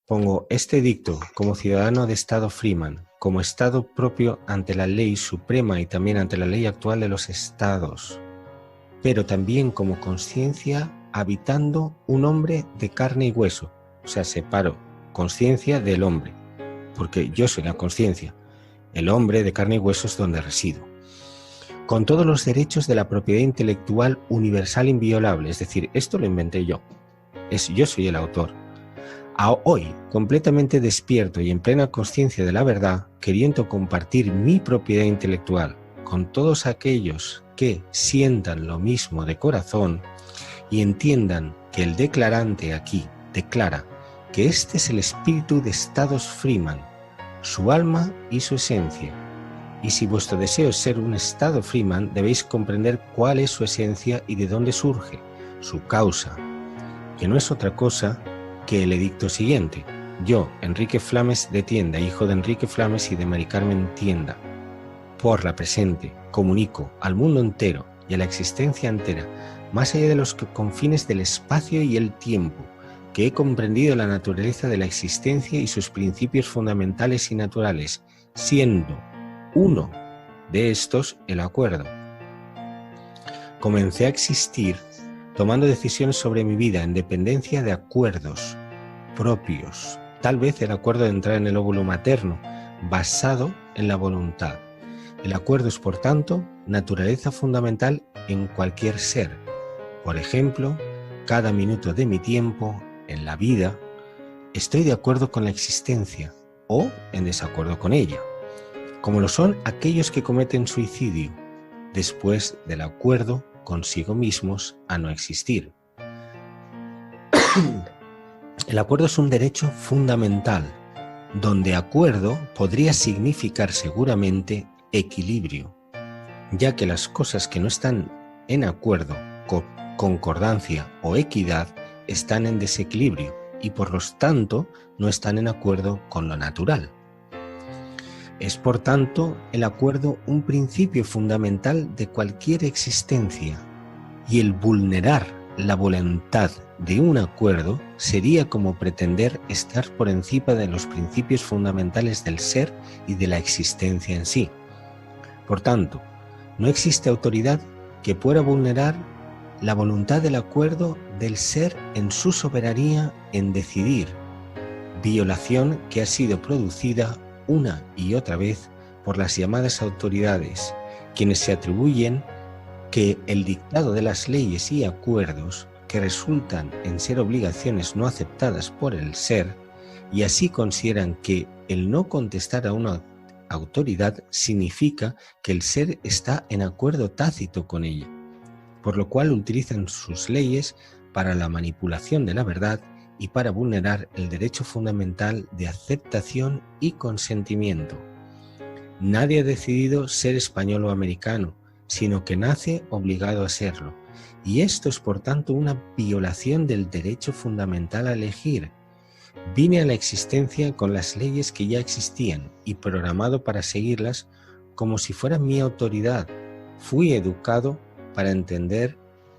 Pongo este edicto como ciudadano de Estado Freeman, como Estado propio ante la ley suprema y también ante la ley actual de los Estados, pero también como conciencia habitando un hombre de carne y hueso. O sea, separo conciencia del hombre, porque yo soy la conciencia, el hombre de carne y hueso es donde resido. Con todos los derechos de la propiedad intelectual universal inviolable, es decir, esto lo inventé yo, yo soy el autor. Hoy, completamente despierto y en plena conciencia de la verdad, queriendo compartir mi propiedad intelectual con todos aquellos que sientan lo mismo de corazón y entiendan que el declarante aquí declara que este es el espíritu de Estados Freeman, su alma y su esencia. Y si vuestro deseo es ser un Estado Freeman, debéis comprender cuál es su esencia y de dónde surge, su causa, que no es otra cosa que el edicto siguiente. Yo, Enrique Flames de Tienda, hijo de Enrique Flames y de Mari Carmen Tienda, por la presente, comunico al mundo entero y a la existencia entera, más allá de los confines del espacio y el tiempo, que he comprendido la naturaleza de la existencia y sus principios fundamentales y naturales, siendo uno de estos el acuerdo. Comencé a existir tomando decisiones sobre mi vida en dependencia de acuerdos propios, tal vez el acuerdo de entrar en el óvulo materno, basado en la voluntad. El acuerdo es, por tanto, naturaleza fundamental en cualquier ser. Por ejemplo, cada minuto de mi tiempo en la vida estoy de acuerdo con la existencia o en desacuerdo con ella, como lo son aquellos que cometen suicidio después del acuerdo consigo mismos a no existir. El acuerdo es un derecho fundamental, donde acuerdo podría significar seguramente equilibrio, ya que las cosas que no están en acuerdo, concordancia o equidad están en desequilibrio y por lo tanto no están en acuerdo con lo natural. Es por tanto el acuerdo un principio fundamental de cualquier existencia y el vulnerar la voluntad de un acuerdo sería como pretender estar por encima de los principios fundamentales del ser y de la existencia en sí. Por tanto, no existe autoridad que pueda vulnerar la voluntad del acuerdo del ser en su soberanía en decidir, violación que ha sido producida una y otra vez por las llamadas autoridades, quienes se atribuyen que el dictado de las leyes y acuerdos que resultan en ser obligaciones no aceptadas por el ser, y así consideran que el no contestar a una autoridad significa que el ser está en acuerdo tácito con ella, por lo cual utilizan sus leyes para la manipulación de la verdad y para vulnerar el derecho fundamental de aceptación y consentimiento. Nadie ha decidido ser español o americano, sino que nace obligado a serlo, y esto es por tanto una violación del derecho fundamental a elegir. Vine a la existencia con las leyes que ya existían y programado para seguirlas como si fueran mi autoridad. Fui educado para entender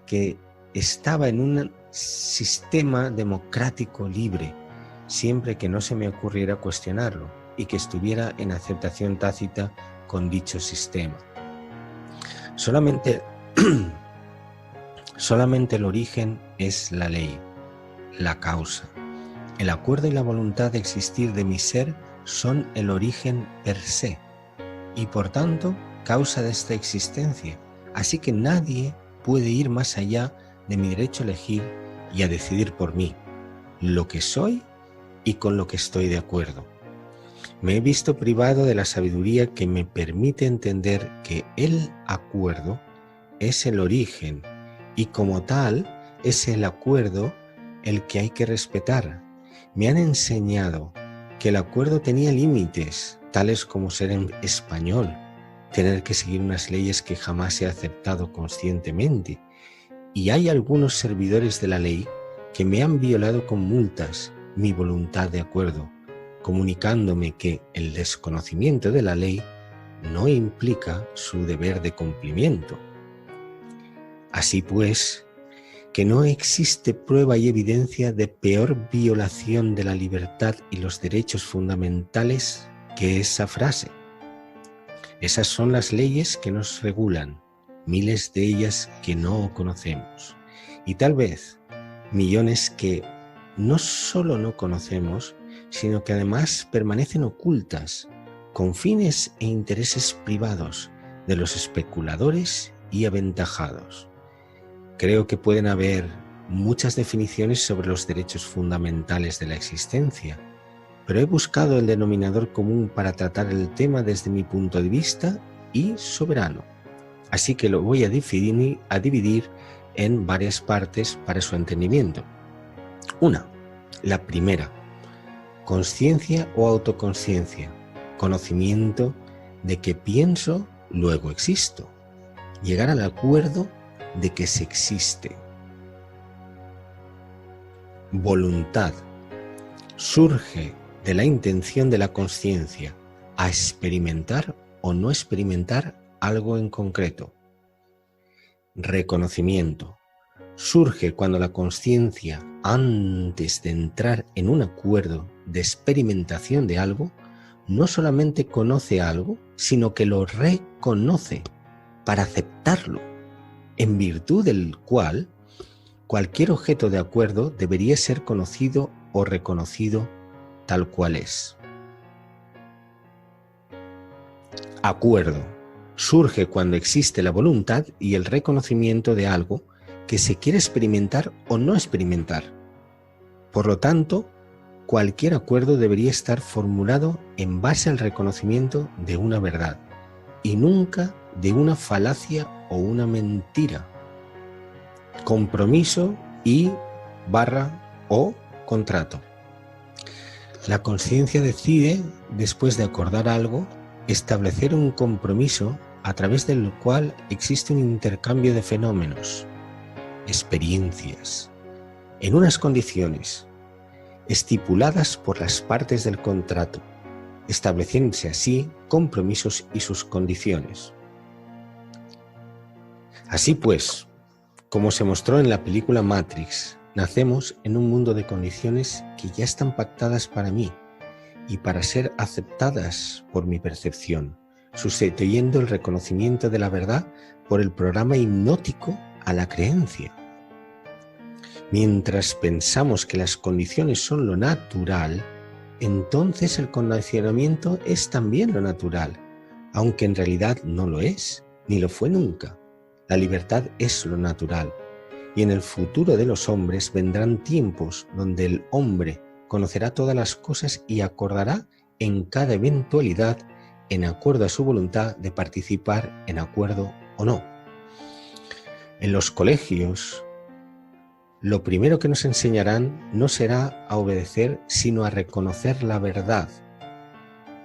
que estaba en un sistema democrático libre, siempre que no se me ocurriera cuestionarlo y que estuviera en aceptación tácita con dicho sistema. Solamente el origen es la ley, la causa. El acuerdo y la voluntad de existir de mi ser son el origen per se y por tanto causa de esta existencia. Así que nadie puede ir más allá de mi derecho a elegir y a decidir por mí, lo que soy y con lo que estoy de acuerdo. Me he visto privado de la sabiduría que me permite entender que el acuerdo es el origen y como tal es el acuerdo el que hay que respetar. Me han enseñado que el acuerdo tenía límites, tales como ser en español, tener que seguir unas leyes que jamás he aceptado conscientemente. Y hay algunos servidores de la ley que me han violado con multas mi voluntad de acuerdo, comunicándome que el desconocimiento de la ley no implica su deber de cumplimiento. Así pues, que no existe prueba y evidencia de peor violación de la libertad y los derechos fundamentales que esa frase. Esas son las leyes que nos regulan, miles de ellas que no conocemos, y tal vez millones que no solo no conocemos, sino que además permanecen ocultas, con fines e intereses privados de los especuladores y aventajados. Creo que pueden haber muchas definiciones sobre los derechos fundamentales de la existencia, pero he buscado el denominador común para tratar el tema desde mi punto de vista y soberano. Así que lo voy a dividir en varias partes para su entendimiento. La primera, consciencia o autoconsciencia, conocimiento de que pienso, luego existo. Llegar al acuerdo de que se existe. Voluntad, surge de la intención de la consciencia a experimentar o no experimentar algo en concreto. Reconocimiento, surge cuando la consciencia, antes de entrar en un acuerdo de experimentación de algo, no solamente conoce algo, sino que lo reconoce para aceptarlo, en virtud del cual cualquier objeto de acuerdo debería ser conocido o reconocido tal cual es. Acuerdo, surge cuando existe la voluntad y el reconocimiento de algo que se quiere experimentar o no experimentar. Por lo tanto, cualquier acuerdo debería estar formulado en base al reconocimiento de una verdad y nunca de una falacia o una mentira. Compromiso o contrato. La conciencia decide, después de acordar algo, establecer un compromiso a través del cual existe un intercambio de fenómenos, experiencias, en unas condiciones estipuladas por las partes del contrato, estableciéndose así compromisos y sus condiciones. Así pues, como se mostró en la película Matrix, nacemos en un mundo de condiciones que ya están pactadas para mí y para ser aceptadas por mi percepción, sustituyendo el reconocimiento de la verdad por el programa hipnótico a la creencia. Mientras pensamos que las condiciones son lo natural, entonces el condicionamiento es también lo natural, aunque en realidad no lo es, ni lo fue nunca. La libertad es lo natural, y en el futuro de los hombres vendrán tiempos donde el hombre conocerá todas las cosas y acordará en cada eventualidad en acuerdo a su voluntad de participar en acuerdo o no. En los colegios, lo primero que nos enseñarán no será a obedecer, sino a reconocer la verdad.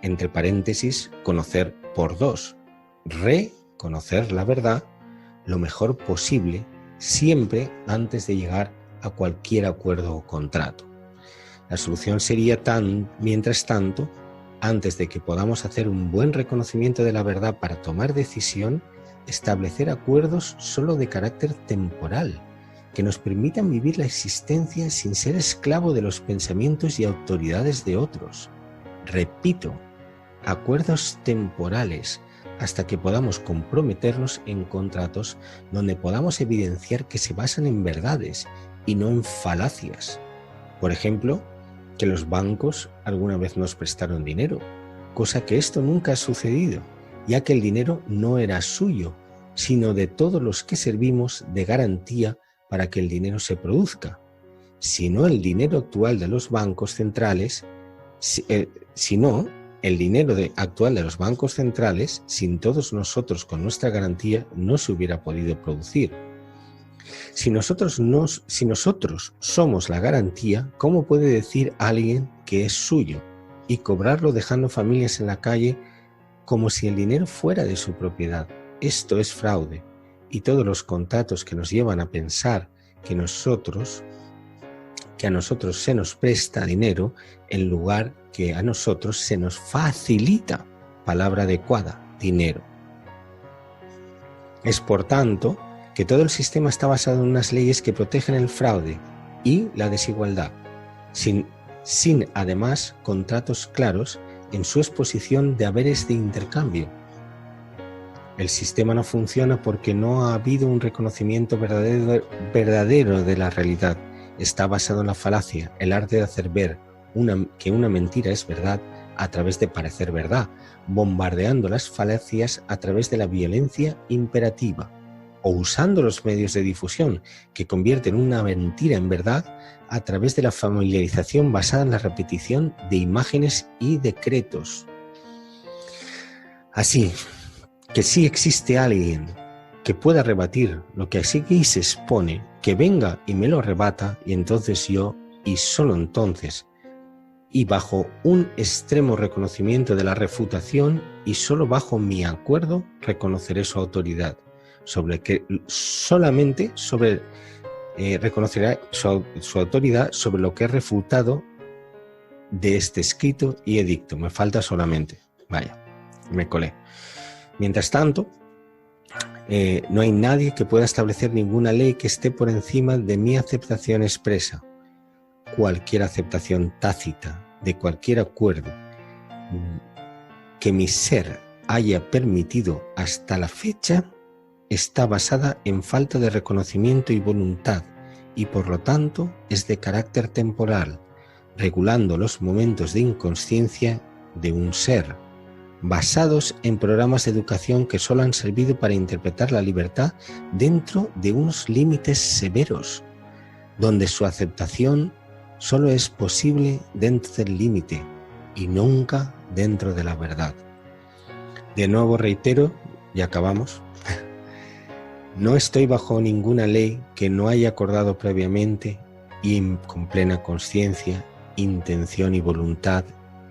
Entre paréntesis, conocer por dos. Reconocer la verdad lo mejor posible, siempre antes de llegar a cualquier acuerdo o contrato. La solución sería mientras tanto, antes de que podamos hacer un buen reconocimiento de la verdad para tomar decisión, establecer acuerdos solo de carácter temporal, que nos permitan vivir la existencia sin ser esclavo de los pensamientos y autoridades de otros. Repito, acuerdos temporales, hasta que podamos comprometernos en contratos donde podamos evidenciar que se basan en verdades y no en falacias. Por ejemplo, que los bancos alguna vez nos prestaron dinero, cosa que esto nunca ha sucedido, ya que el dinero no era suyo, sino de todos los que servimos de garantía para que el dinero se produzca. Sino el dinero actual de los bancos centrales, sin todos nosotros con nuestra garantía, no se hubiera podido producir. Si nosotros somos la garantía, ¿cómo puede decir alguien que es suyo y cobrarlo dejando familias en la calle como si el dinero fuera de su propiedad? Esto es fraude, y todos los contratos que nos llevan a pensar que a nosotros se nos presta dinero en lugar que a nosotros se nos facilita, palabra adecuada, dinero. Es por tanto que todo el sistema está basado en unas leyes que protegen el fraude y la desigualdad, sin además contratos claros en su exposición de haberes de intercambio. El sistema no funciona porque no ha habido un reconocimiento verdadero de la realidad. Está basado en la falacia, el arte de hacer ver que una mentira es verdad a través de parecer verdad, bombardeando las falacias a través de la violencia imperativa, o usando los medios de difusión que convierten una mentira en verdad a través de la familiarización basada en la repetición de imágenes y decretos. Así que si existe alguien que pueda rebatir lo que aquí se expone, que venga y me lo rebata, y entonces yo, y solo entonces, y bajo un extremo reconocimiento de la refutación y solo bajo mi acuerdo, reconoceré su autoridad, reconocerá su autoridad sobre lo que he refutado de este escrito y edicto. Me falta solamente. Vaya, me colé. Mientras tanto, no hay nadie que pueda establecer ninguna ley que esté por encima de mi aceptación expresa. Cualquier aceptación tácita de cualquier acuerdo que mi ser haya permitido hasta la fecha está basada en falta de reconocimiento y voluntad, y por lo tanto es de carácter temporal, regulando los momentos de inconsciencia de un ser, basados en programas de educación que solo han servido para interpretar la libertad dentro de unos límites severos, donde su aceptación solo es posible dentro del límite y nunca dentro de la verdad. De nuevo reitero, y acabamos, no estoy bajo ninguna ley que no haya acordado previamente y con plena conciencia, intención y voluntad,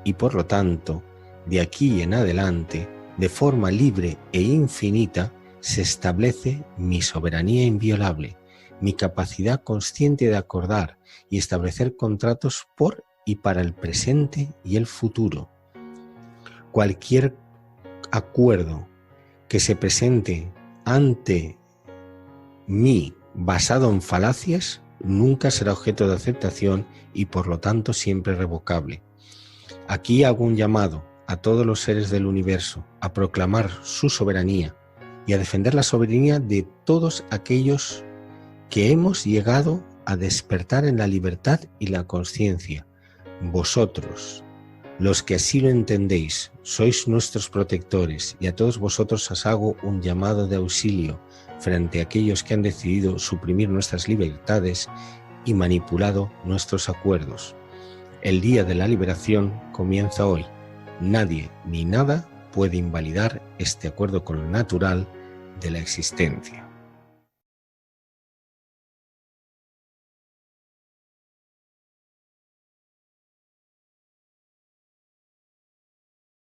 y por lo tanto, de aquí en adelante, de forma libre e infinita, se establece mi soberanía inviolable, mi capacidad consciente de acordar y establecer contratos por y para el presente y el futuro. Cualquier acuerdo que se presente ante mí basado en falacias nunca será objeto de aceptación y por lo tanto siempre revocable. Aquí hago un llamado a todos los seres del universo a proclamar su soberanía y a defender la soberanía de todos aquellos que hemos llegado a despertar en la libertad y la conciencia. Vosotros, los que así lo entendéis, sois nuestros protectores, y a todos vosotros os hago un llamado de auxilio frente a aquellos que han decidido suprimir nuestras libertades y manipulado nuestros acuerdos. El día de la liberación comienza hoy. Nadie ni nada puede invalidar este acuerdo con lo natural de la existencia.